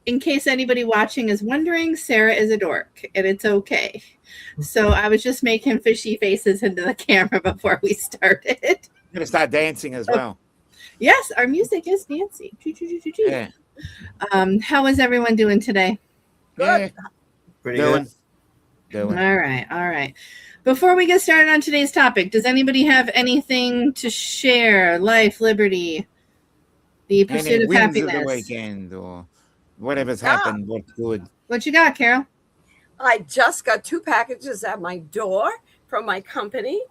in case anybody watching is wondering, Sarah is a dork, and it's okay. So I was just making fishy faces into the camera before we started. I'm gonna start dancing as well. Yes, our music is dancing. Yeah. How is everyone doing today? Good. Pretty good. Doing. All right. Before we get started on today's topic, does anybody have anything to share? Life, liberty, the pursuit Any of wins happiness. of the weekend or whatever's happened, what's good. What you got, Carol? I just got 2 packages at my door from my company.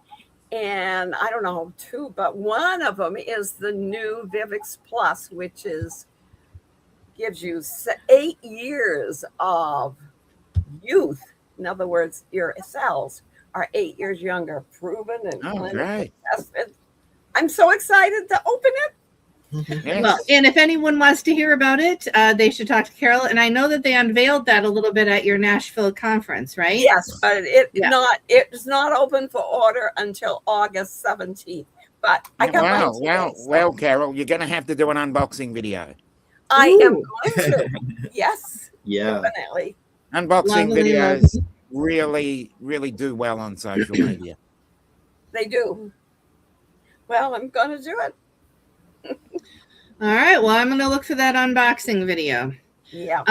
And I don't know 2, but one of them is the new Vivix Plus, which gives you 8 years of youth. In other words, your cells are 8 years younger, proven and Great. tested. I'm so excited to open it. Yes. Well, and if anyone wants to hear about it, they should talk to Carol. And I know that they unveiled that a little bit at your Nashville conference, right? Yes, but it's not open for order until August 17th. But I got mine today, well, Carol, you're going to have to do an unboxing video. I am going to. Yes. Yeah. Definitely. Unboxing Lovely, videos really, really do well on social media. They do. Well, I'm going to do it. All right. Well, I'm going to look for that unboxing video. Yeah.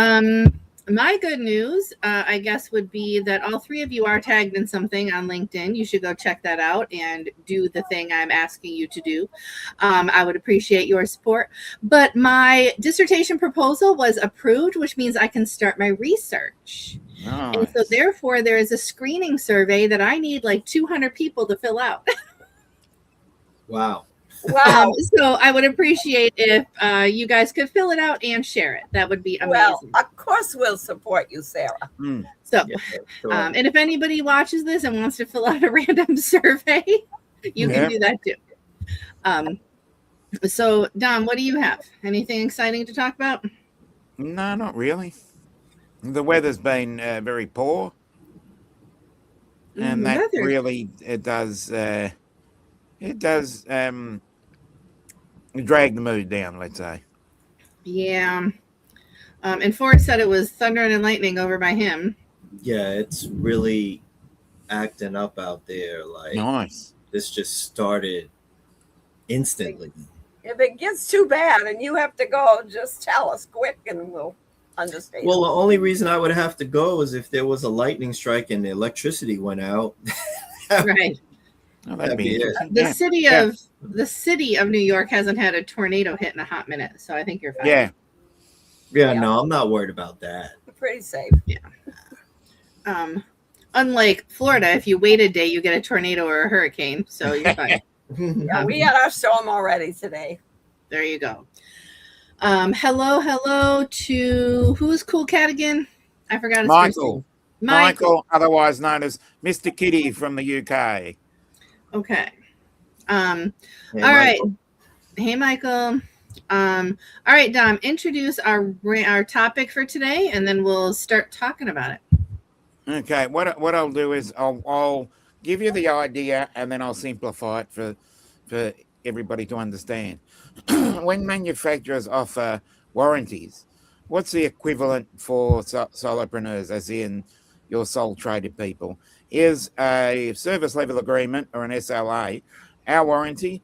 My good news, I guess, would be that all 3 of you are tagged in something on LinkedIn. You should go check that out and do the thing I'm asking you to do. I would appreciate your support. But my dissertation proposal was approved, which means I can start my research. Nice. And so therefore, there is a screening survey that I need like 200 people to fill out. Wow. Wow. So I would appreciate if you guys could fill it out and share it. That would be amazing. Well, of course we'll support you, Sarah. So, Yeah, sure. and if anybody watches this and wants to fill out a random survey, you can do that too. So, Dom, what do you have? Anything exciting to talk about? No, not really. The weather's been very poor. And that Weather. really, it does drag the mood down, let's say. Yeah. And Forrest said it was thunder and lightning over by him. Yeah, it's really acting up out there. Like Nice. this just started instantly. If it gets too bad and you have to go, just tell us quick and we'll understand. Well, the only reason I would have to go is if there was a lightning strike and the electricity went out. Right. Oh, That'd be it. interesting. The city of New York hasn't had a tornado hit in a hot minute, so I think you're fine. Yeah. Yeah, no, I'm not worried about that. Pretty safe. Unlike Florida, if you wait a day, you get a tornado or a hurricane, so you're fine. Yeah, we had our storm already today. There you go. Hello to who's Cool Cat again? I forgot his first name. Michael, otherwise known as Mr. Kitty from the UK. Okay. Hey, All right. Hey, Michael. All right, Dom, introduce our topic for today, and then we'll start talking about it. Okay, what I'll do is I'll give you the idea, and then I'll simplify it for everybody to understand. When manufacturers offer warranties, what's the equivalent for solopreneurs, as in your sole traded people? Is a service level agreement or an SLA our warranty?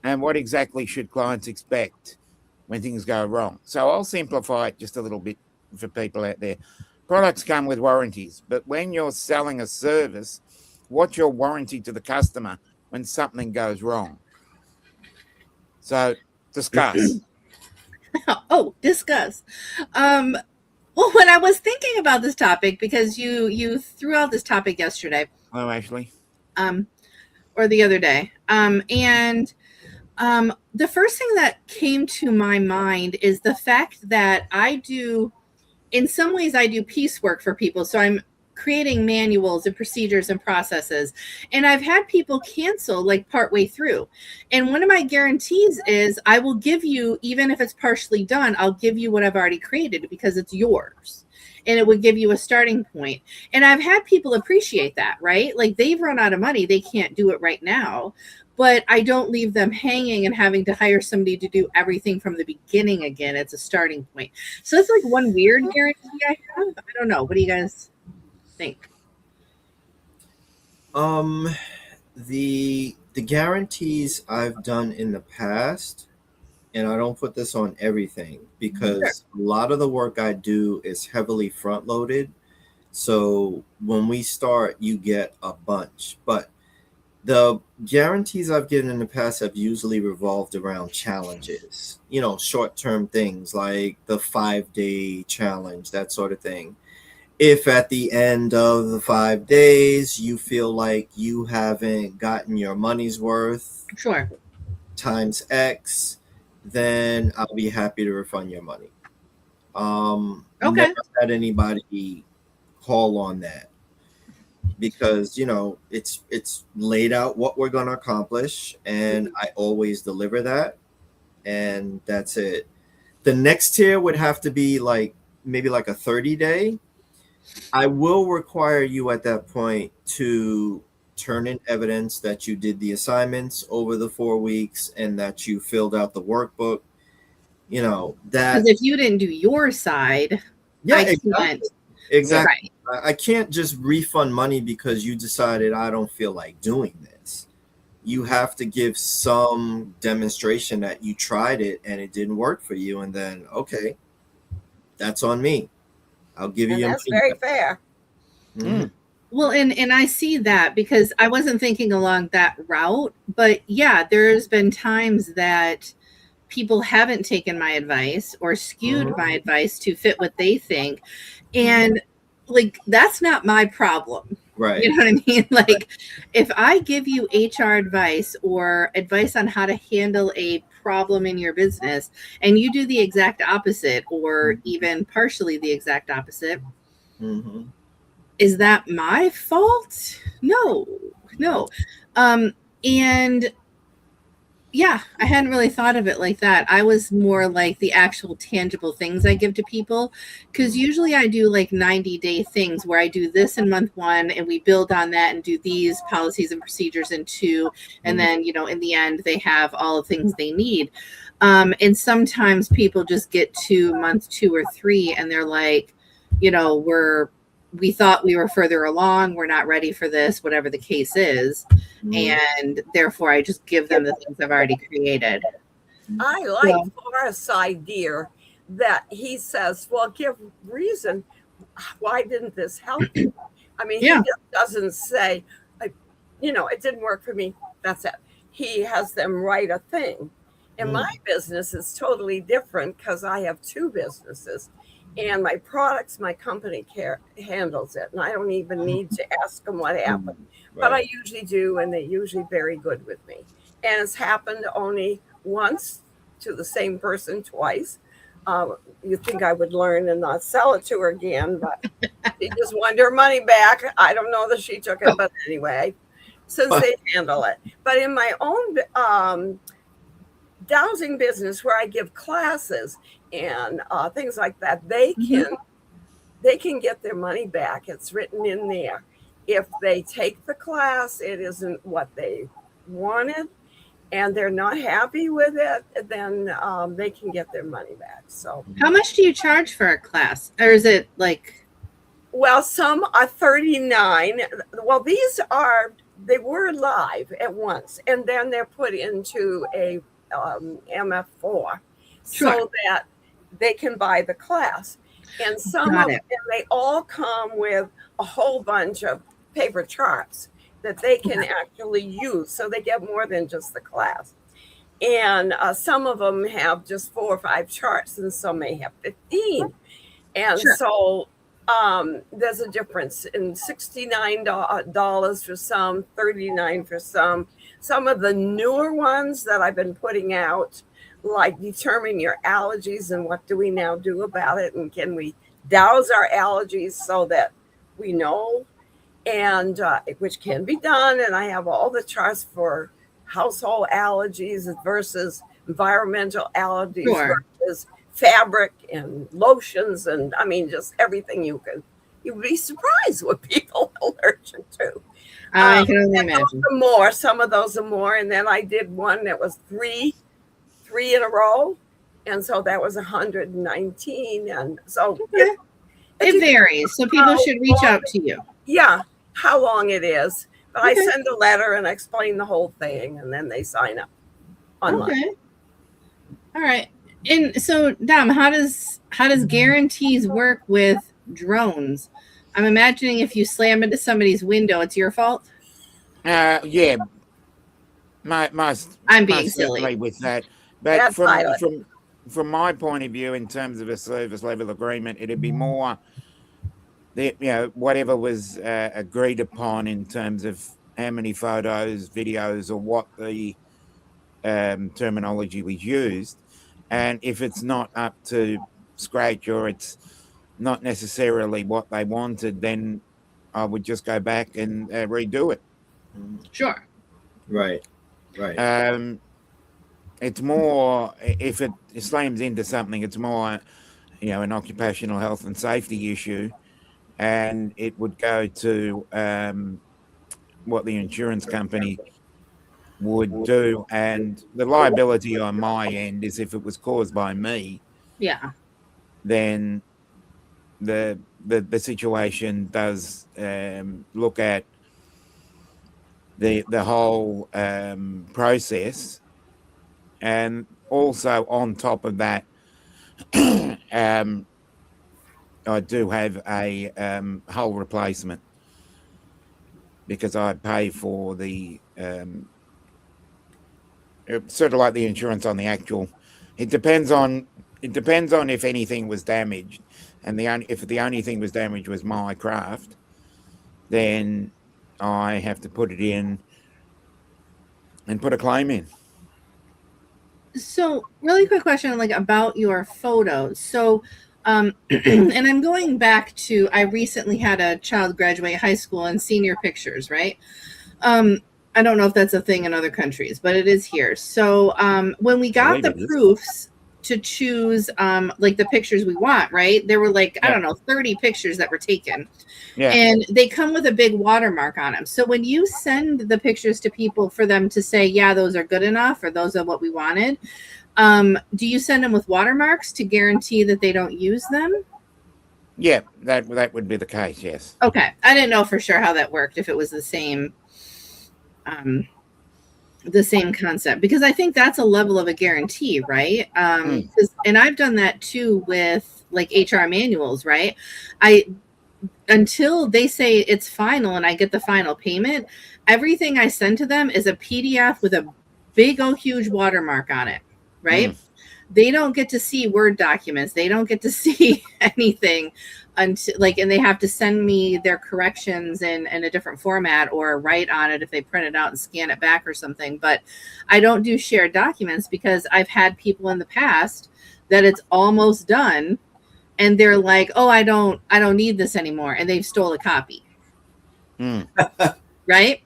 And what exactly should clients expect when things go wrong? So I'll simplify it just a little bit for people out there. Products come with warranties, but when you're selling a service, what's your warranty to the customer when something goes wrong? So discuss. Discuss. Well, when I was thinking about this topic, because you threw out this topic yesterday. Oh, actually. Or the other day. And the first thing that came to my mind is the fact that in some ways I do piecework for people. So I'm creating manuals and procedures and processes. And I've had people cancel like partway through. And one of my guarantees is I will give you, even if it's partially done, I'll give you what I've already created because it's yours. And it would give you a starting point. And I've had people appreciate that, right? Like they've run out of money. They can't do it right now. but I don't leave them hanging and having to hire somebody to do everything from the beginning again. It's a starting point. So it's like one weird guarantee I have. I don't know. What do you guys think? The guarantees I've done in the past, and I don't put this on everything because a lot of the work I do is heavily front loaded. So when we start, you get a bunch. But the guarantees I've given in the past have usually revolved around challenges, short term things like the 5-day challenge, that sort of thing. If at the end of the 5 days you feel like you haven't gotten your money's worth Sure. times X, then I'll be happy to refund your money. Okay. Never had anybody call on that because it's laid out what we're going to accomplish, and I always deliver that, and that's it. The next tier would have to be maybe like a 30-day. I will require you at that point to turn in evidence that you did the assignments over the 4 weeks and that you filled out the workbook. That Because if you didn't do your side, yeah, I can't. exactly. Right. I can't just refund money because you decided I don't feel like doing this. You have to give some demonstration that you tried it and it didn't work for you, and then okay, that's on me. I'll give you And your that's money very back. fair. Mhm. Well, and I see that because I wasn't thinking along that route, but yeah, there's been times that people haven't taken my advice or skewed Mhm. my advice to fit what they think. And like, that's not my problem. Right. You know what I mean? Like, if I give you HR advice or advice on how to handle a problem in your business and you do the exact opposite or even partially the exact opposite, Mhm. is that my fault? No. And yeah, I hadn't really thought of it like that. I was more like the actual tangible things I give to people, because usually I do like 90-day things where I do this in month 1 and we build on that and do these policies and procedures in 2, and then in the end they have all the things they need. And sometimes people just get to month 2 or 3 and they're like, we thought we were further along, we're not ready for this, whatever the case is. And therefore I just give them the things I've already created. I like Forrest's idea that he says, well, give reason. Why didn't this help you? I mean, Yeah. he just doesn't say, it didn't work for me. That's it. He has them write a thing. In my business, it's totally different because I have 2 businesses. And my products, my company handles it. And I don't even need to ask them what happened. But I usually do, and they're usually very good with me. And it's happened only once to the same person twice. You think I would learn and not sell it to her again, but she just wanted her money back. I don't know that she took it, but anyway, since they handle it. But in my own dowsing business where I give classes and things like that, they can get their money back. It's written in there. If they take the class, it isn't what they wanted, and they're not happy with it, then they can get their money back. So, how much do you charge for a class, or is it like? Well, some are $39. Well, they were live at once, and then they're put into a MF4 so that they can buy the class. And some of them, they all come with a whole bunch of paper charts that they can actually use. So they get more than just the class. And some of them have just 4 or 5 charts, and some may have 15. And so there's a difference in $69 for some, $39 for some. Some of the newer ones that I've been putting out, like determine your allergies and what do we now do about it, and can we douse our allergies so that we know, and which can be done. And I have all the charts for household allergies versus environmental allergies versus fabric and lotions, and I mean just everything you can You'd be surprised what people are allergic to. I can only imagine. Some of those are more. And then I did one that was three in a row. And so that was 119. And so Okay. It varies. So people should reach out to you. Yeah, how long it is. But Okay. I send a letter and explain the whole thing, and then they sign up online. Okay. All right. And so, Dom, how does guarantees work with drones? I'm imagining if you slam into somebody's window, it's your fault. Yeah. I'm being silly with that. But That's from my point of view, in terms of a service level agreement, it'd be more that, whatever was agreed upon in terms of how many photos, videos, or what the terminology was used. And if it's not up to scratch or it's not necessarily what they wanted, then I would just go back and redo it. Sure. Right. It's more, if it slams into something, it's more, an occupational health and safety issue, and it would go to what the insurance company would do, and the liability on my end is if it was caused by me. Yeah. Then the situation does look at the whole process, and also on top of that, I do have a hull replacement because I pay for the sort of like the insurance on the actual. It depends on if anything was damaged, and if the only thing was damaged was my craft, then I have to put it in and put a claim in. So, really quick question, like about your photos. So, and I'm going back to, I recently had a child graduate high school and senior pictures, right? I don't know if that's a thing in other countries, but it is here. So, when we got the proofs to choose, like the pictures we want, right? There were like, I don't know, 30 pictures that were taken. Yeah. And they come with a big watermark on them. So when you send the pictures to people for them to say, yeah, those are good enough, or those are what we wanted, do you send them with watermarks to guarantee that they don't use them? Yeah, that would be the case, yes. Okay. I didn't know for sure how that worked, if it was the same concept, because I think that's a level of a guarantee, right? And I've done that too with like HR manuals, right? Until they say it's final and I get the final payment, everything I send to them is a PDF with a big old huge watermark on it, right? They don't get to see Word documents. They don't get to see anything until and they have to send me their corrections in a different format or write on it if they print it out and scan it back or something. But I don't do shared documents because I've had people in the past that it's almost done and they're like, oh, I don't need this anymore. And they've stole a copy. Right?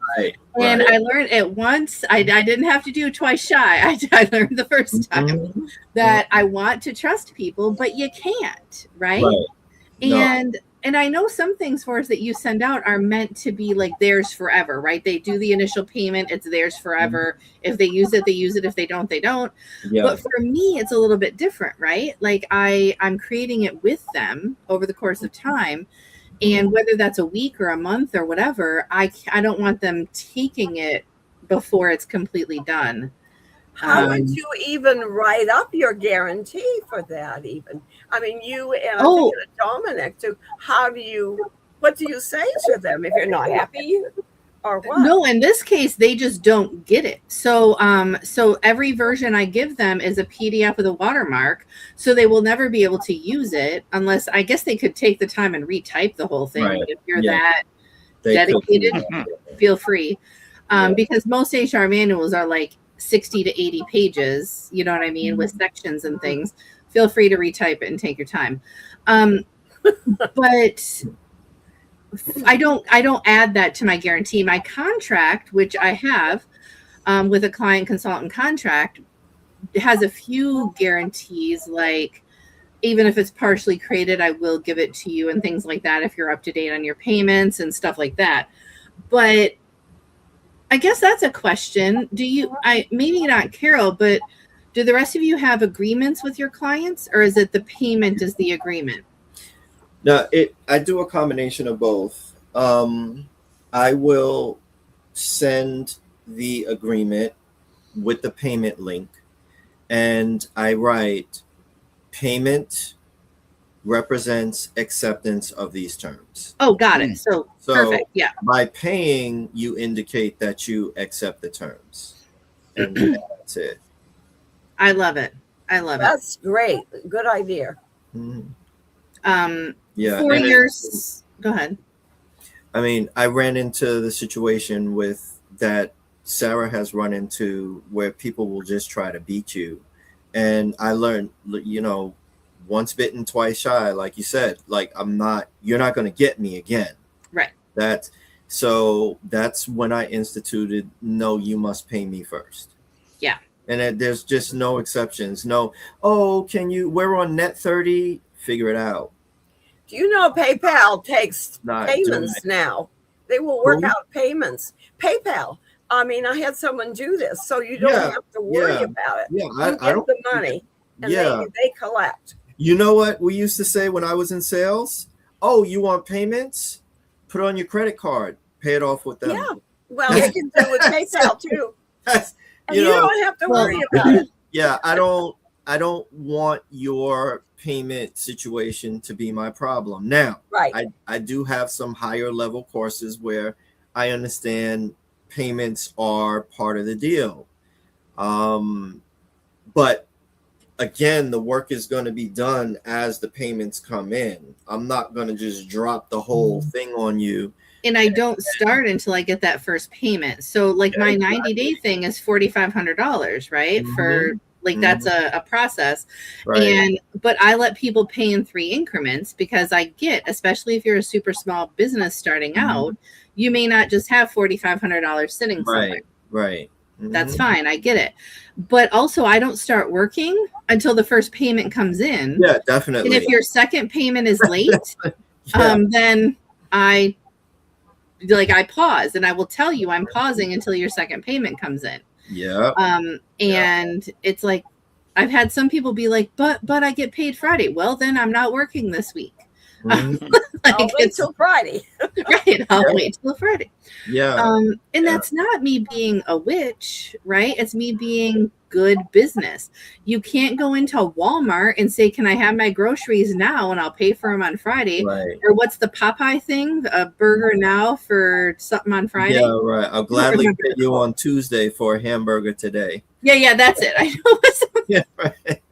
And I learned it once. I didn't have to do it twice shy. I learned the first time that I want to trust people, but you can't, right? And I know some things for us that you send out are meant to be like theirs forever, right? They do the initial payment, it's theirs forever. If they use it, they use it. If they don't, they don't. But for me, it's a little bit different, right? Like I'm creating it with them over the course of time. And whether that's a week or a month or whatever, I don't want them taking it before it's completely done. How would you even write up your guarantee for that? Even, I mean, you and I think Dominic too. What do you say to them if you're not happy, or what? No, in this case, they just don't get it. So, so every version I give them is a PDF with a watermark, so they will never be able to use it unless, I guess, they could take the time and retype the whole thing. Right. If you're that dedicated, feel free, because most HR manuals are like 60 to 80 pages, you know what I mean, with sections and things. Feel free to retype it and take your time. But I don't add that to my guarantee. My contract, which I have with a client consultant contract, has a few guarantees, like even if it's partially created, I will give it to you and things like that if you're up to date on your payments and stuff like that. But I guess that's a question. Do you, maybe not Carol, but do the rest of you have agreements with your clients, or is it the payment is the agreement? No, I do a combination of both. I will send the agreement with the payment link, and I write payment represents acceptance of these terms. Oh, got it. So perfect. Yeah. By paying, you indicate that you accept the terms, and that's it. I love it. I love That's great. Good idea. Mm-hmm. Yeah. 4 years. Go ahead. I mean, I ran into the situation with that Sarah has run into where people will just try to beat you. And I learned, once bitten, twice shy, like you said, like you're not going to get me again. Right. So that's when I instituted, no, you must pay me first. Yeah. And there's just no exceptions. No, we're on net 30, figure it out. Do you know PayPal takes payments now? They will work out payments. PayPal. I mean, I had someone do this, so you don't have to worry about it. Yeah, I don't the money, and they collect. You know what we used to say when I was in sales? Oh, you want payments? Put on your credit card. Pay it off with them. Yeah. Well, they can do it with PayPal too. And you don't have to worry about it. Yeah, I don't want your payment situation to be my problem. Now, right. I do have some higher level courses where I understand payments are part of the deal. But again, the work is going to be done as the payments come in. I'm not going to just drop the whole thing on you. And I don't start until I get that first payment. So like my 90-day thing is $4,500, right? Mm-hmm. For like, that's a process. Right. But I let people pay in 3 increments because I get, especially if you're a super small business starting out, you may not just have $4,500 sitting somewhere. Right. That's fine. I get it. But also I don't start working until the first payment comes in. Yeah, definitely. And if your second payment is late, then I pause, and I will tell you I'm pausing until your second payment comes in. Yeah. And it's like, I've had some people be like, but I get paid Friday. Well, then I'm not working this week. I'll wait till Friday. Right. I'll wait till Friday. Yeah. And that's not me being a witch, right? It's me being good business. You can't go into Walmart and say, can I have my groceries now and I'll pay for them on Friday? Right. Or what's the Popeye thing? A burger now for something on Friday? Yeah, right. I'll gladly pay you on Tuesday for a hamburger today. Yeah, that's it. I know. Yeah, right.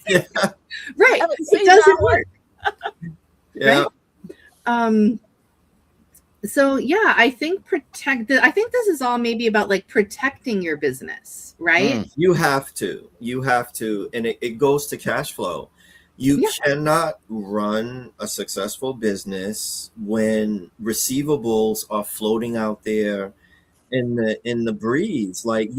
Yeah. Right. It doesn't work. Yeah. Right? So yeah, I think this is all maybe about like protecting your business, right? You have to, and it goes to cash flow. You cannot run a successful business when receivables are floating out there in the breeze. Like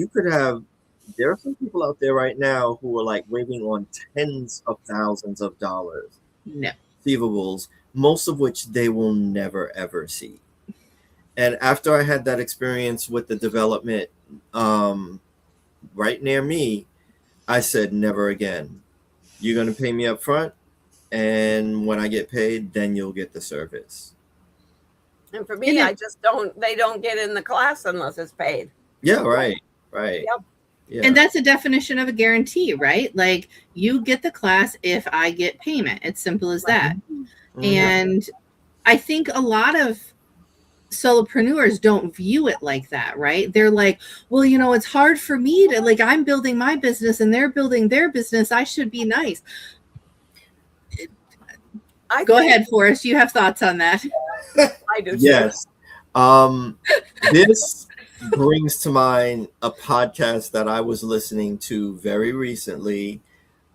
there are some people out there right now who are like waiting on tens of thousands of dollars. No. Receivables, most of which they will never ever see. And after I had that experience with the development right near me, I said, never again. You're going to pay me up front, and when I get paid, then you'll get the service. And for me, they don't get in the class unless it's paid. Yeah, right. Yep. Yeah. And that's a definition of a guarantee, right? Like, you get the class if I get payment. It's simple as that. And I think a lot of solopreneurs don't view it like that, right? They're like, well, it's hard for me to, like, I'm building my business and they're building their business. I should be nice. Go ahead, Forrest. You have thoughts on that? I do. Yes. This brings to mind a podcast that I was listening to very recently.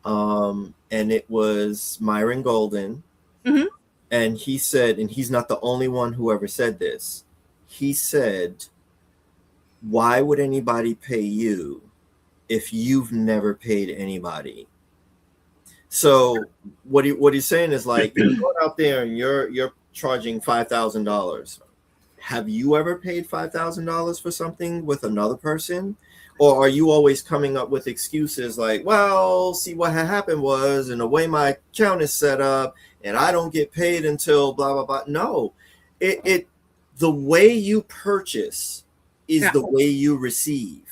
And it was Myron Golden. Mm-hmm. And he said, and he's not the only one who ever said this, he said, why would anybody pay you if you've never paid anybody? So what he's saying is like, you're going out there and you're charging $5,000. Have you ever paid $5,000 for something with another person? Or are you always coming up with excuses like, well, see, what had happened was, and the way my account is set up, and I don't get paid until blah blah blah. No, it the way you purchase is Yeah. the way you receive.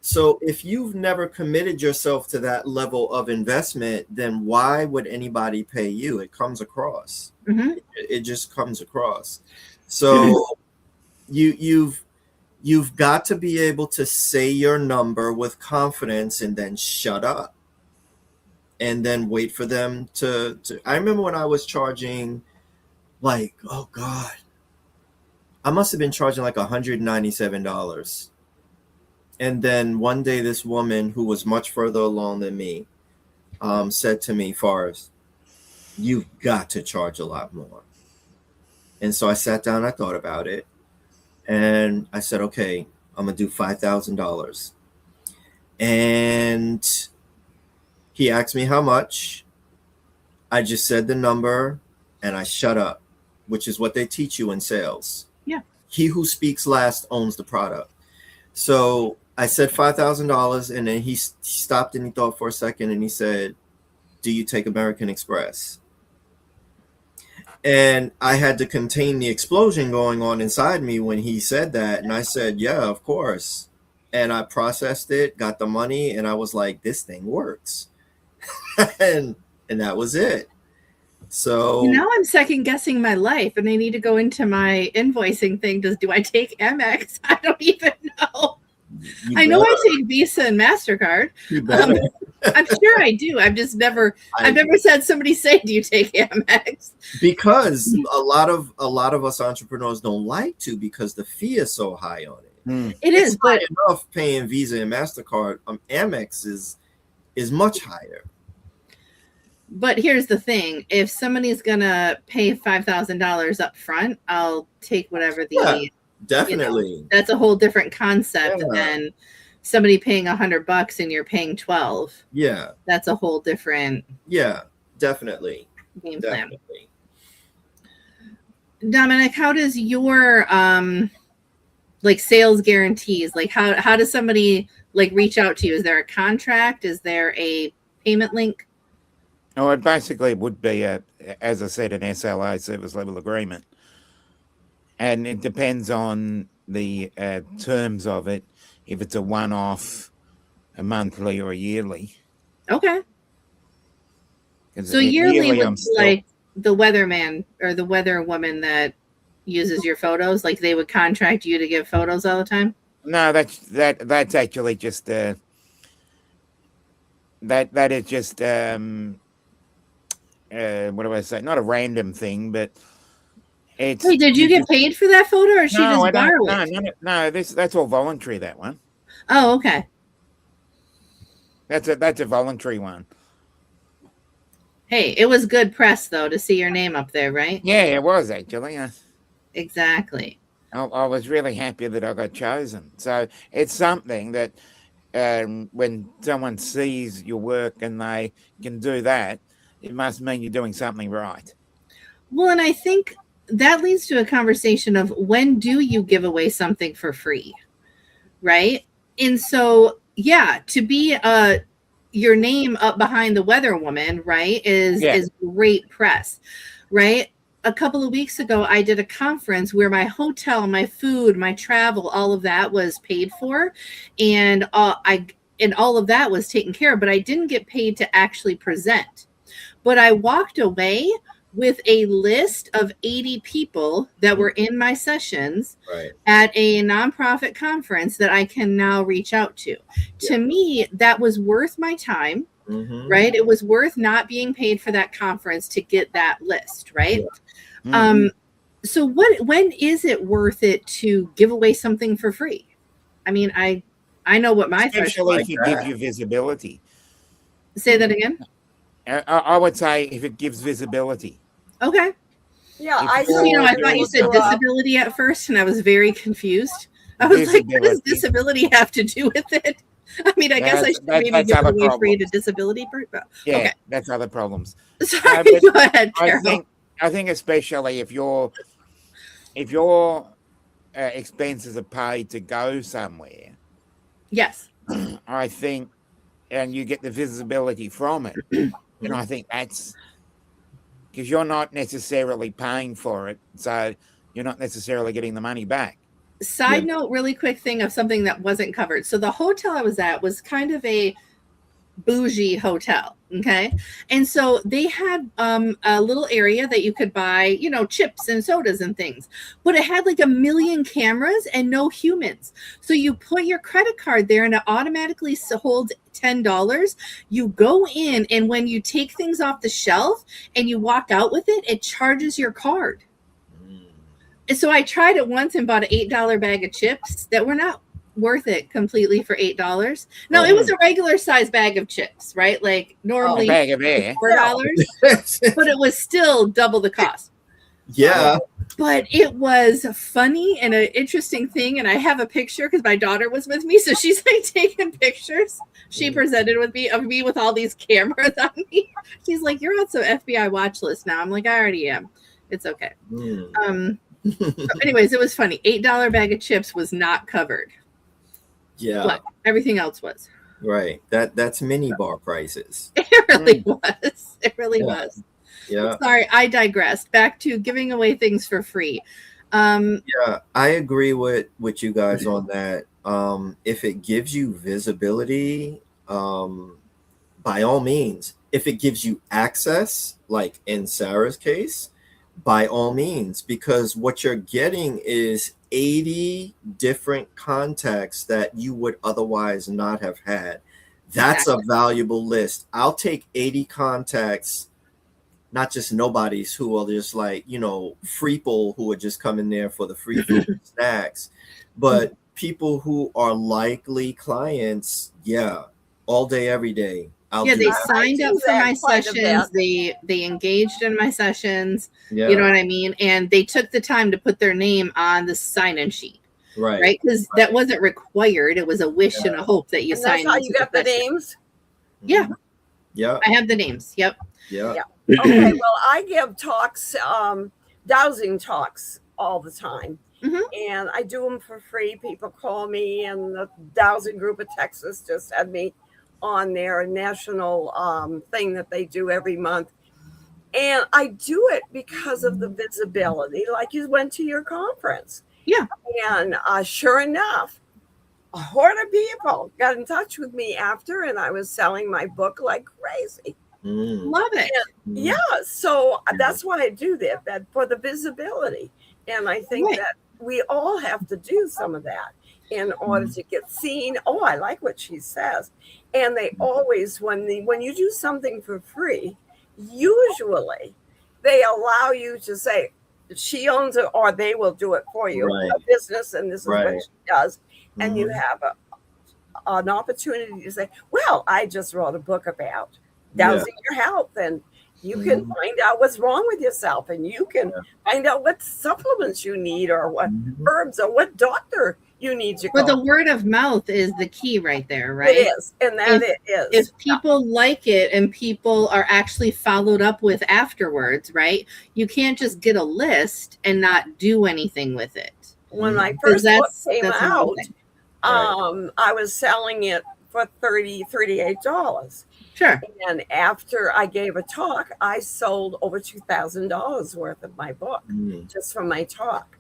So if you've never committed yourself to that level of investment, then why would anybody pay you? It comes across. Hmm. It just comes across. So you've got to be able to say your number with confidence and then shut up and then wait for them to I remember when I was charging, like, oh God, I must have been charging like $197. And then one day this woman who was much further along than me said to me, Forrest, you've got to charge a lot more. And so I sat down, I thought about it, and I said, okay, I'm gonna do $5,000. And he asked me how much. I just said the number and I shut up, which is what they teach you in sales. Yeah. He who speaks last owns the product. So I said $5,000, and then he stopped and he thought for a second, and he said, do you take American Express? And I had to contain the explosion going on inside me when he said that. And I said, yeah, of course. And I processed it, got the money, and I was like, this thing works. and that was it. So now I'm second guessing my life, and I need to go into my invoicing thing. Do I take Amex? I don't even know. I know I take Visa and MasterCard. You better. I'm sure I do. I've never said somebody say, do you take Amex? Because a lot of us entrepreneurs don't like to, because the fee is so high on it. It is, but enough paying Visa and MasterCard. Amex is much higher. But here's the thing: if somebody's gonna pay $5,000 up front, I'll take whatever the definitely. That's a whole different concept than somebody paying $100 and you're paying 12. Yeah, that's a whole different. Yeah, definitely. Game plan. Dominic, how does your like sales guarantees? Like how does somebody like reach out to you? Is there a contract? Is there a payment link? Oh, it basically would be as I said, an SLA, service level agreement, and it depends on the terms of it. If it's a one-off, a monthly, or a yearly. Okay. So yearly would be like the weatherman or the weather woman that uses your photos, like they would contract you to give photos all the time? No, that's actually just that is just what do I say? Not a random thing, but it's. Wait, did you get paid for that photo, or she just borrowed it? No, that's all voluntary. That one. Oh, okay. That's a voluntary one. Hey, it was good press though to see your name up there, right? Yeah, it was actually. Exactly. I was really happy that I got chosen. So it's something that when someone sees your work and they can do that, it must mean you're doing something right. Well, and I think that leads to a conversation of when do you give away something for free, right? And so, yeah, to be your name up behind the weather woman, right, is great press, right? A couple of weeks ago, I did a conference where my hotel, my food, my travel, all of that was paid for, and all of that was taken care of, but I didn't get paid to actually present. But I walked away with a list of 80 people that were in my sessions at a nonprofit conference that I can now reach out to. Yeah. To me, that was worth my time, right? It was worth not being paid for that conference to get that list, right? Yeah. So when is it worth it to give away something for free? I mean, I know what my especially if you give you visibility. Say that again. I would say if it gives visibility. Okay. Yeah, I thought you said disability at first, and I was very confused. I was like, what does Visibility. disability have to do with it? I mean, I guess I should maybe That's give other away free to problems. disability. But Yeah, okay, that's other problems. sorry. But Go ahead, I Carol. think especially if your expenses are paid to go somewhere, Yes, I think, and you get the visibility from it, and I think that's because you're not necessarily paying for it, so you're not necessarily getting the money back. side note, really quick thing of something that wasn't covered. So the hotel I was at was kind of a bougie hotel. Okay. And so they had a little area that you could buy, you know, chips and sodas and things, but it had like a million cameras and no humans. So you put your credit card there and it automatically holds $10. You go in, and when you take things off the shelf and you walk out with it, it charges your card. And so I tried it once and bought an $8 bag of chips that were not worth it completely for $8. No, it was a regular size bag of chips, right? Like normally A bag of air. $4, but it was still double the cost. Yeah. But it was funny and an interesting thing. And I have a picture because my daughter was with me. So she's like taking pictures. She presented with me of me with all these cameras on me. She's like, you're on some FBI watch list now. I'm like, I already am. It's okay. So anyways, it was funny. $8 bag of chips was not covered. Yeah. But everything else was. Right. That's mini bar prices. It really was. It really was. Yeah. Sorry, I digressed. Back to giving away things for free. Yeah, I agree with you guys on that. If it gives you visibility, by all means. If it gives you access, like in Sarah's case, by all means, because what you're getting is 80 different contacts that you would otherwise not have had. That's a valuable list. I'll take 80 contacts, not just nobodies who are just like, you know, freeple who are just coming there for the free food and snacks, but people who are likely clients. Yeah, all day, every day. They signed up for my sessions. They engaged in my sessions. You know what I mean? And they took the time to put their name on the sign-in sheet. Right? Because that wasn't required. It was a wish and a hope that you signed. That's how you got the names? Yeah. Yeah. I have the names. Yep. Yeah. Okay. Well, I give talks, dowsing talks all the time. And I do them for free. People call me, and the dowsing group of Texas just had me on their national thing that they do every month. And I do it because of the visibility, like you went to your conference. Yeah. And sure enough, a horde of people got in touch with me after, and I was selling my book like crazy. Love it. And, yeah. So that's why I do that for the visibility. And I think that we all have to do some of that in order to get seen. Oh, I like what she says. And they always, when you do something for free, usually they allow you to say she owns it, or they will do it for you, a business, and this is what she does. And you have an opportunity to say, well, I just wrote a book about dowsing your health, and you can find out what's wrong with yourself, and you can find out what supplements you need, or what herbs, or what doctor you need to go. But the word of mouth is the key right there, right? It is. And that it is. If people like it and people are actually followed up with afterwards, right? You can't just get a list and not do anything with it. When my first book came out, I was selling it for $38. Sure. And after I gave a talk, I sold over $2,000 worth of my book just from my talk.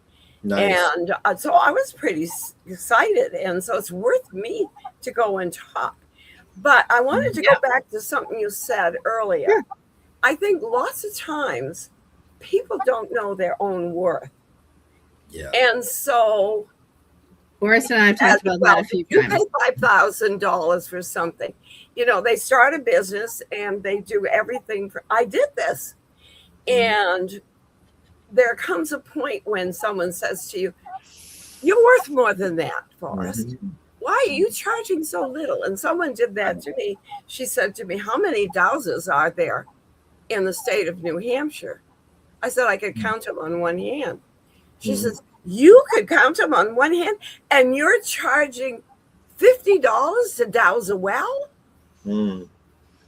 Nice. And so I was pretty excited. And so it's worth me to go and talk. But I wanted to go back to something you said earlier. Sure. I think lots of times people don't know their own worth. Yeah. And so Boris and I have talked about that a few times. You pay $5,000 for something. You know, they start a business and they do everything I did this. And there comes a point when someone says to you, you're worth more than that, Forrest. Why are you charging so little? And someone did that to me. She said to me, how many dowsers are there in the state of New Hampshire? I said I could count them on one hand. She says, you could count them on one hand, and you're charging $50 to douse a well? Mm.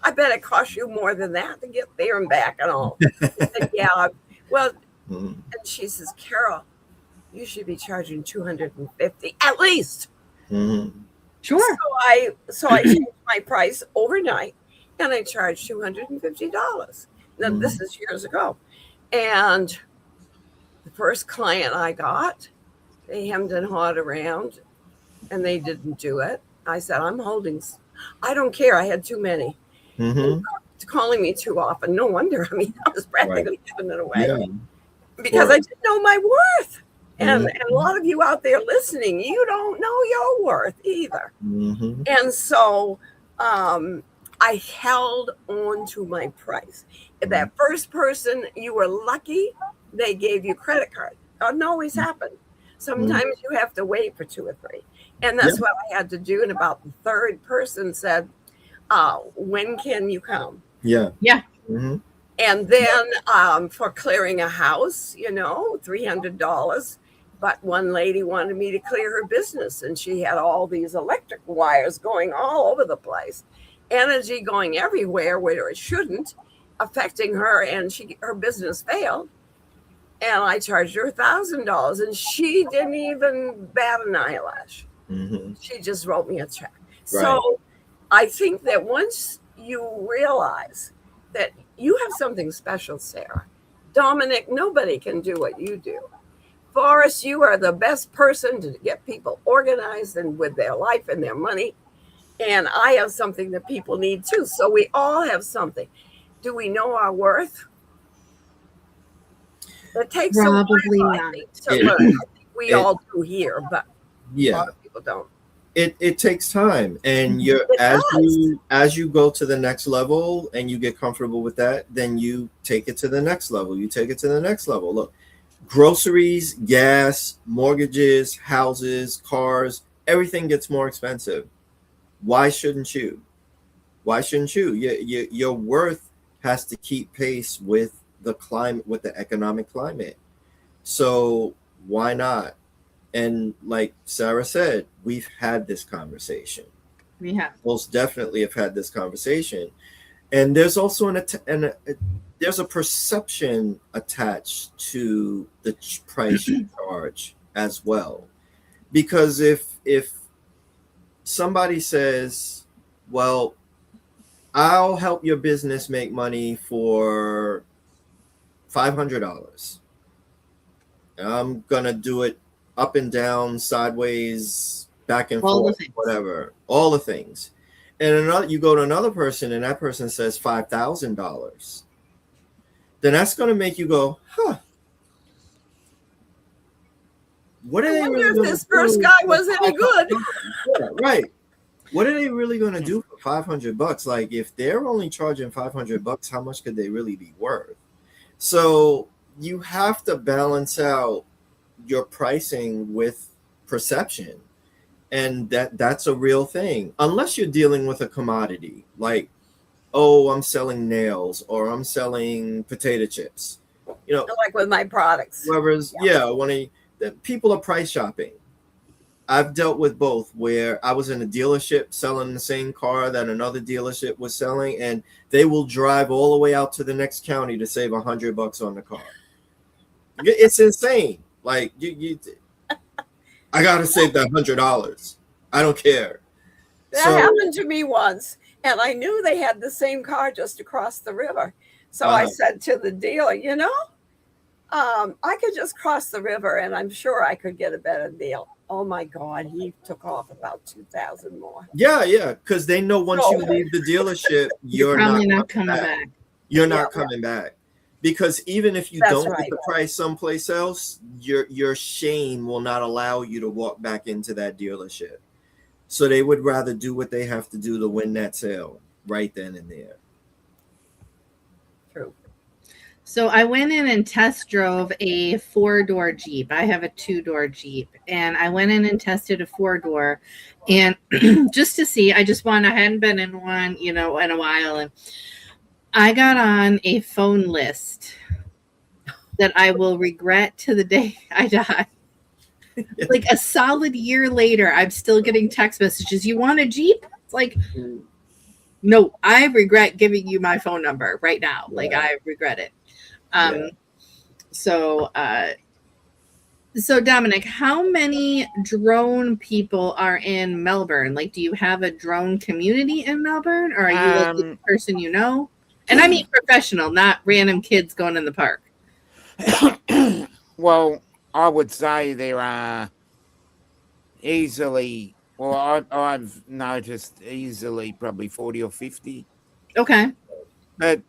I bet it costs you more than that to get there and back and all. I said, yeah. Well, Mm. and she says, Carol, you should be charging $250 at least. Mm. Sure. So I changed my price overnight, and I charged $250. Now, this is years ago. And the first client I got, they hemmed and hawed around, and they didn't do it. I said, I'm holding. I don't care. I had too many. Mm-hmm. Calling me too often. No wonder. I mean, I was practically giving it away. Yeah. Because I didn't know my worth. And, Mhm. and a lot of you out there listening, you don't know your worth either. Mm-hmm. And so I held on to my price. If that first person, you were lucky, they gave you credit card. Doesn't always happen. Sometimes you have to wait for 2 or 3. And that's what I had to do. And about the third person said, when can you come? Yeah. Yeah. Mm-hmm. And then for clearing a house, $300. But one lady wanted me to clear her business, and she had all these electric wires going all over the place, energy going everywhere where it shouldn't, affecting her, and her business failed. And I charged her $1,000, and she didn't even bat an eyelash. Mm-hmm. She just wrote me a check. Right. So I think that once you realize that you have something special, Sarah, Dominic, nobody can do what you do. Forrest, you are the best person to get people organized and with their life and their money. And I have something that people need too. So we all have something. Do we know our worth? It takes Probably a while, not. I think, to learn. I think we all do here, but a Yeah. lot of people don't. It takes time, and as you go to the next level and you get comfortable with that, then you take it to the next level. You take it to the next level. Look, groceries, gas, mortgages, houses, cars, everything gets more expensive. Why shouldn't you? Why shouldn't you? Your worth has to keep pace with the climate, with the economic climate. So why not? And like Sarah said, we've had this conversation. We have. Most definitely have had this conversation. And there's also there's a perception attached to the price you charge as well. Because if somebody says, well, I'll help your business make money for $500. I'm going to do it up and down, sideways, back and forth, whatever, all the things. And you go to another person and that person says $5,000. Then that's going to make you go, huh. What are they really if this first guy was any good? Yeah, right. What are they really going to do for $500? Like, if they're only charging $500, how much could they really be worth? So you have to balance out your pricing with perception, and that's a real thing, unless you're dealing with a commodity like, oh, I'm selling nails or I'm selling potato chips, Like with my products. whoever's people are price shopping. I've dealt with both, where I was in a dealership selling the same car that another dealership was selling, and they will drive all the way out to the next county to save $100 on the car. It's insane. Like, I gotta save that $100. I don't care. That happened to me once, and I knew they had the same car just across the river. So I said to the dealer, I could just cross the river, and I'm sure I could get a better deal. Oh my God, he took off about $2,000 more. Yeah, because they know once you leave the dealership, you're probably not coming back. You're not coming back. Because even if you don't right, get the price someplace else, your shame will not allow you to walk back into that dealership. So they would rather do what they have to do to win that sale right then and there. True. So I went in and test drove a 4-door Jeep. I have a 2-door Jeep, and I went in and tested a 4-door, and just to see, I hadn't been in one, in a while, and I got on a phone list that I will regret to the day I die. Like a solid year later, I'm still getting text messages. You want a Jeep? It's like, no, I regret giving you my phone number right now. Like I regret it. So so Dominic, how many drone people are in Melbourne? Like, do you have a drone community in Melbourne, or are you like the person you know? And I mean professional, not random kids going in the park. Well, I would say there are easily, well, I've noticed easily probably 40 or 50. Okay. But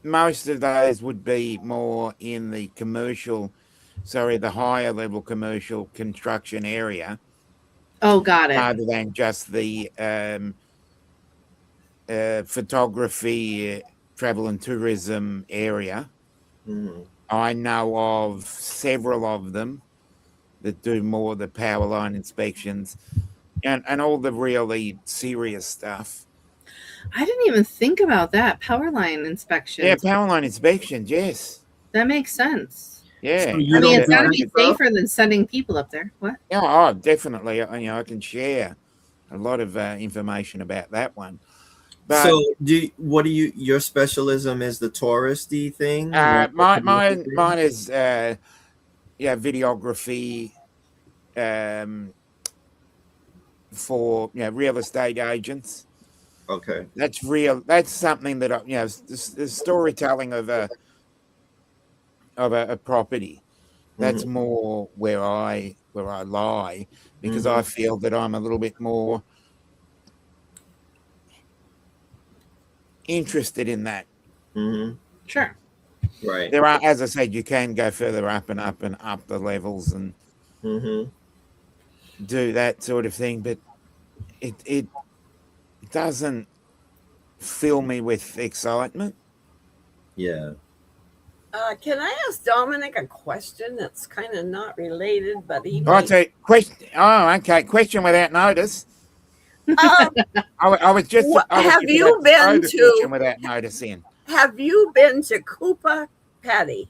most of those would be more in the the higher level commercial construction area. Oh, got it. Rather than just the photography, travel and tourism area. Mm-hmm. I know of several of them that do more of the power line inspections and all the really serious stuff. I didn't even think about that. Power line inspection. Yeah, power line inspections, yes. That makes sense. Yeah. So I mean, it's got to be safer than sending people up there. What? Yeah, oh, definitely. I can share a lot of information about that one. But, so, your specialism is the touristy thing? mine is videography for real estate agents. Okay, That's real. That's something that the storytelling of a property. That's more where I lie, because I feel that I'm a little bit more interested in that. Sure. Right. There are, as I said, you can go further up and up and up the levels and do that sort of thing, but it doesn't fill me with excitement. Yeah. Can I ask Dominic a question that's kind of not related, but he question. Oh, okay. Question without notice. I was just. Have you been to without noticing? Have you been to Cooper Pedy,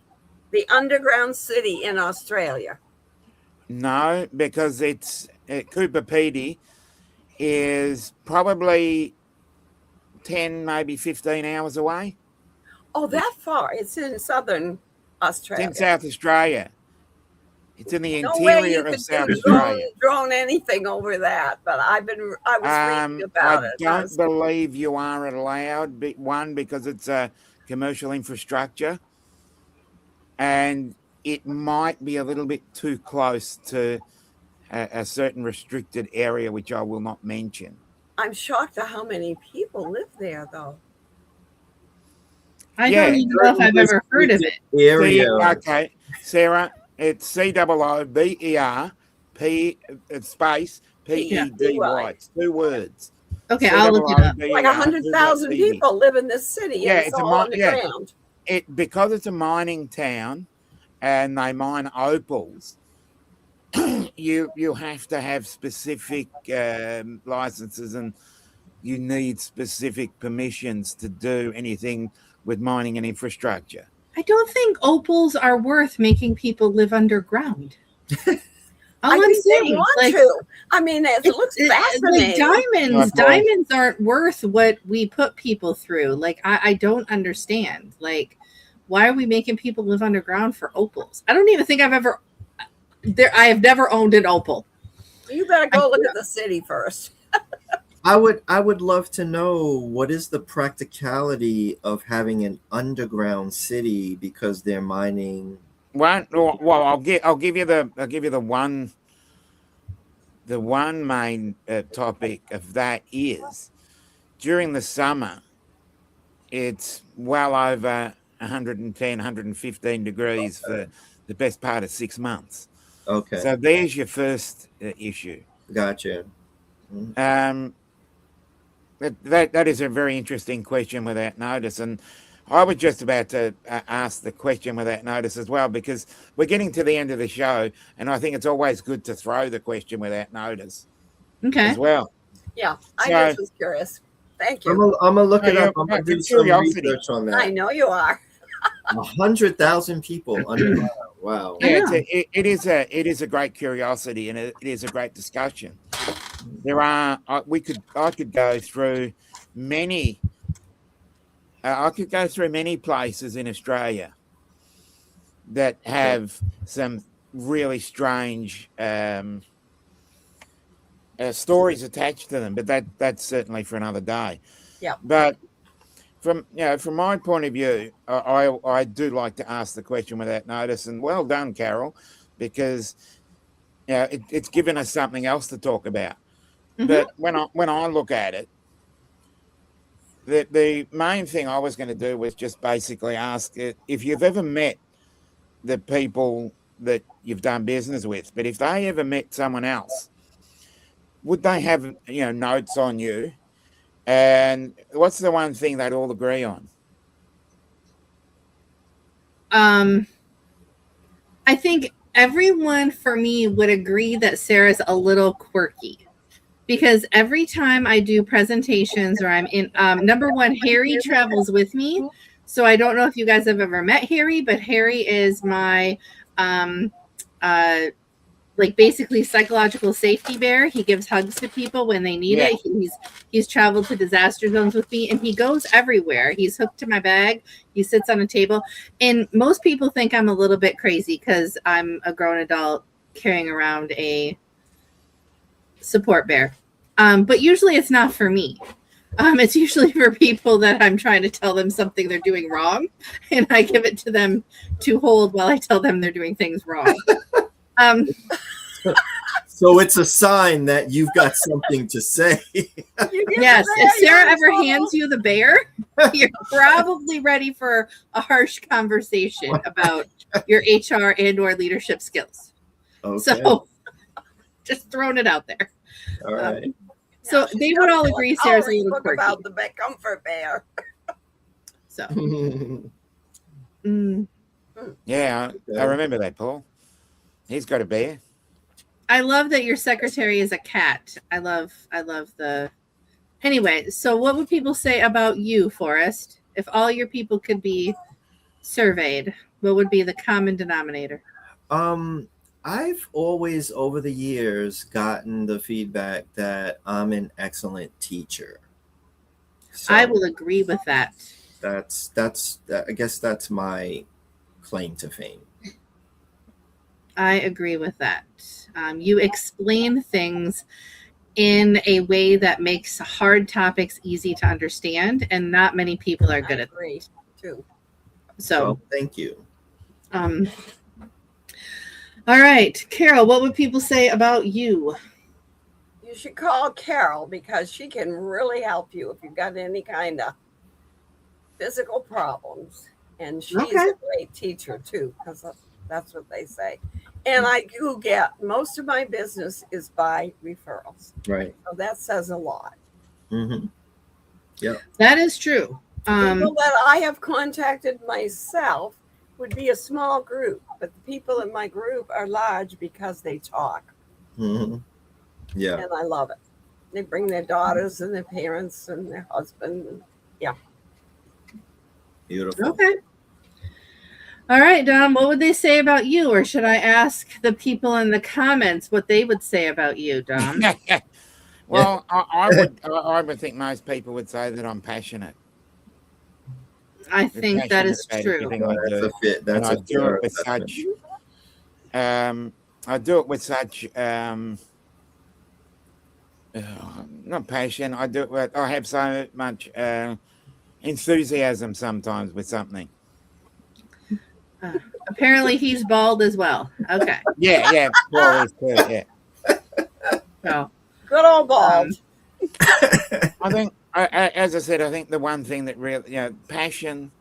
the underground city in Australia? No, because it's Cooper Pedy is probably 10, maybe 15 hours away. Oh, that far? It's in southern Australia. It's in South Australia. It's in the No interior way you of could South Australia. drone anything over that, but I was reading about it. I don't believe you are allowed. One, because it's a commercial infrastructure, and it might be a little bit too close to a certain restricted area, which I will not mention. I'm shocked at how many people live there, though. I don't even know if I've ever heard of it. Area. Okay, Sarah, it's COOBER space PEDY. It's 2 words. Okay, I'll look it up. Like 100,000 people live in this city. Yeah, it's all underground. Because it's a mining town, and they mine opals. You have to have specific licenses, and you need specific permissions to do anything with mining and infrastructure. I don't think opals are worth making people live underground. I think they want to. I mean, it looks fascinating. Like diamonds aren't worth what we put people through. Like, I don't understand. Like, why are we making people live underground for opals? I don't even think I've ever. I have never owned an opal. You better go look at the city first. I would love to know what is the practicality of having an underground city because they're mining. Well, I'll give you the one main topic of that is during the summer, it's well over 110, 115 degrees for the best part of 6 months. Okay. So there's your first issue. Gotcha. That is a very interesting question without notice, and I was just about to ask the question without notice as well, because we're getting to the end of the show, and I think it's always good to throw the question without notice. Okay. As well. Yeah, I just was curious. Thank you. I'm gonna look it up. I'm gonna do some research on that. I know you are. 100,000 people under mile. Wow. Yeah, know. it is a great curiosity, and it is a great discussion. There are I could go through many I could go through many places in Australia that have some really strange stories attached to them, but that's certainly for another day. Yeah. But from my point of view, I do like to ask the question without notice, and well done, Carol, because it's given us something else to talk about. Mhm. But when I look at it, the main thing I was going to do was just basically ask it if you've ever met the people that you've done business with, but if they ever met someone else, would they have notes on you? And what's the one thing they'd all agree on? I think everyone for me would agree that Sarah's a little quirky because every time I do presentations or I'm in, number one, Harry travels with me. So I don't know if you guys have ever met Harry, but Harry is my, like basically psychological safety bear. He gives hugs to people when they need it. He's traveled to disaster zones with me, and he goes everywhere. He's hooked to my bag. He sits on a table, and most people think I'm a little bit crazy because I'm a grown adult carrying around a support bear. But usually it's not for me. It's usually for people that I'm trying to tell them something they're doing wrong, and I give it to them to hold while I tell them they're doing things wrong. So it's a sign that you've got something to say. Yes, if Sarah ever hands you the bear, you're probably ready for a harsh conversation about your HR and or leadership skills. Okay. So just throwing it out there. All right. So they would all agree Sarah's a little book quirky. about the comfort bear. So Yeah, I remember that, Paul. He's got a bear. I love that your secretary is a cat. I love the. Anyway, so what would people say about you, Forrest? If all your people could be surveyed, what would be the common denominator? I've always over the years gotten the feedback that I'm an excellent teacher. So I will agree with that. that's I guess that's my claim to fame. I agree with that. You explain things in a way that makes hard topics easy to understand, and not many people are good at Great too. So, Well, thank you. all right, Carol, what would people say about you? You should call Carol because she can really help you if you've got any kind of physical problems. And she's a great teacher too, because that's what they say. And I do get most of my business is by referrals. Right. So that says a lot. Mm-hmm. Yeah. That is true. People that I have contacted myself would be a small group, but the people in my group are large because they talk. Mm-hmm. Yeah. And I love it. They bring their daughters and their parents and their husband. Yeah. Beautiful. Okay. All right, Dom, what would they say about you? Or should I ask the people in the comments what they would say about you, Dom? Well, I would think most people would say that I'm passionate. I think that is true. That's a fit. That's I a do it with such. I do it with such. Not passion. I do it with. I have so much enthusiasm sometimes with something. Apparently, he's bald as well. Okay. Yeah. Paul is too, yeah. So, good old bald. I think, as I said, I think the one thing that really, passion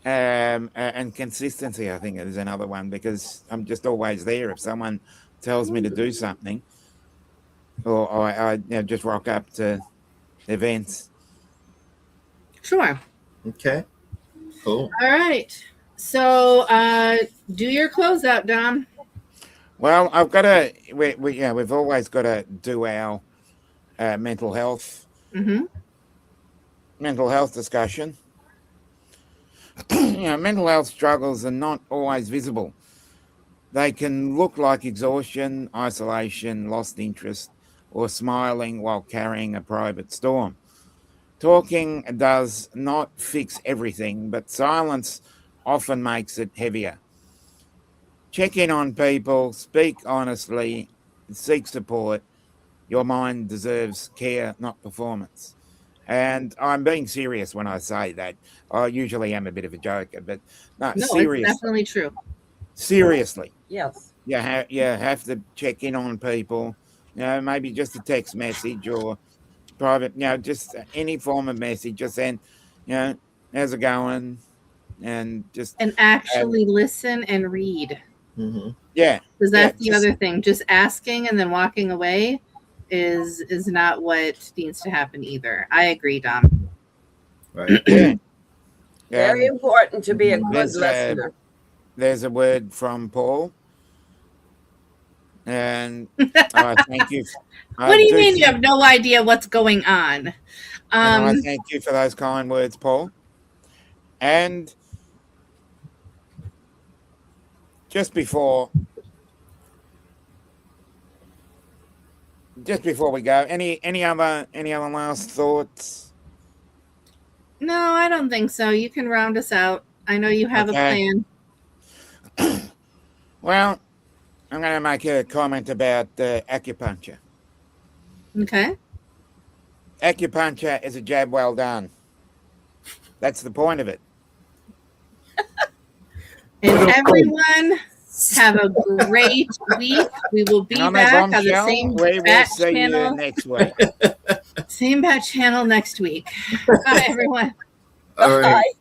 and consistency, I think is another one, because I'm just always there. If someone tells me to do something, or I just rock up to events. Sure. Okay. Cool. All right. So, do your closeout, Dom. Well, I've got to. We've always got to do our mental health discussion. Mental health struggles are not always visible. They can look like exhaustion, isolation, lost interest, or smiling while carrying a private storm. Talking does not fix everything, but silence often makes it heavier. Check in on people, speak honestly, seek support. Your mind deserves care, not performance. And I'm being serious when I say that. I usually am a bit of a joker, but no, No, it's seriously. definitely true. Seriously. Yes. You have to check in on people. Maybe just a text message or private, just any form of message. Just send, how's it going? And just And actually listen and read. Mm-hmm. yeah, Because yeah, that's the other thing. Just asking and then walking away is not what needs to happen either. I agree, Dom. Right. yeah. Very important to be a Mhm. good listener. There's a word from Paul, and I thank you. What do you mean you have no idea what's going on? And I thank you for those kind words, Paul. And just before we go, any other last thoughts? No, I don't think so. You can round us out. I know you have a plan. Well, I'm going to make a comment about acupuncture. Okay. Acupuncture is a jab well done. That's the point of it. And everyone, have a great week. We will be back on the same bat channel next week. Same bat channel next week. Bye, everyone. All right. Bye.